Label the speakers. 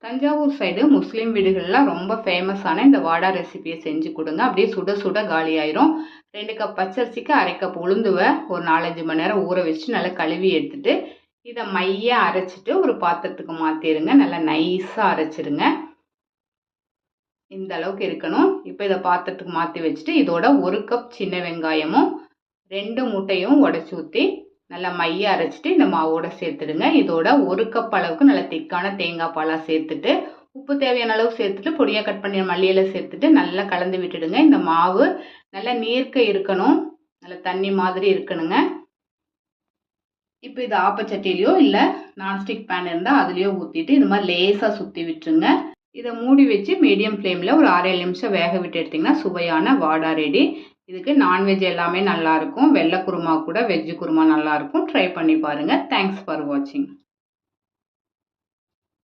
Speaker 1: Thanjavur side முஸ்லீம் வீடுகள்லாம் ரொம்ப ஃபேமஸான இந்த வாடா ரெசிபியை செஞ்சு கொடுங்க. அப்படியே சுட சுட காலி ஆயிரும். 2 கப் பச்சரிசிக்கு 1/2 கப் உளுந்துவை ஒரு 4-5 மணி நேரம் ஊற வச்சு நல்லா கழுவி எடுத்துட்டு இதை மைய அரைச்சிட்டு ஒரு பாத்திரத்துக்கு மாற்றிடுங்க. நல்லா நைஸாக அரைச்சிடுங்க. இந்த அளவுக்கு இருக்கணும். இப்போ இதை பாத்திரத்துக்கு மாற்றி வச்சுட்டு இதோட 1 கப் சின்ன வெங்காயமும் 2 முட்டையும் உடச்சி ஊற்றி நல்லா மைய அரைச்சிட்டு இந்த மாவோட சேர்த்துடுங்க. இதோட 1 கப் அளவுக்கு நல்ல திக்கான தேங்காய் பாலாக சேர்த்துட்டு உப்பு தேவையான அளவு சேர்த்துட்டு பொடியாக கட் பண்ணி மல்லியில சேர்த்துட்டு நல்லா கலந்து விட்டுடுங்க. இந்த மாவு நல்லா நீர்க்க இருக்கணும், நல்லா தண்ணி மாதிரி இருக்கணுங்க. இப்போ இது ஆப்பச்சட்டிலையோ இல்லை நான்ஸ்டிக் பேன் இருந்தால் அதுலேயோ ஊற்றிட்டு இது மாதிரி லேசாக சுற்றி விட்டுருங்க. இதை மூடி வச்சு மீடியம் ஃப்ளேமில் ஒரு 6-7 நிமிஷம் வேக விட்டு எடுத்திங்கன்னா சுவையான வாடா ரெடி. இதுக்கு நான்வெஜ் எல்லாமே நல்லாயிருக்கும். வெள்ளை குருமா கூட வெஜ்ஜு குருமா நல்லாயிருக்கும். ட்ரை பண்ணி பாருங்கள். தேங்க்ஸ் ஃபார் வாட்சிங்.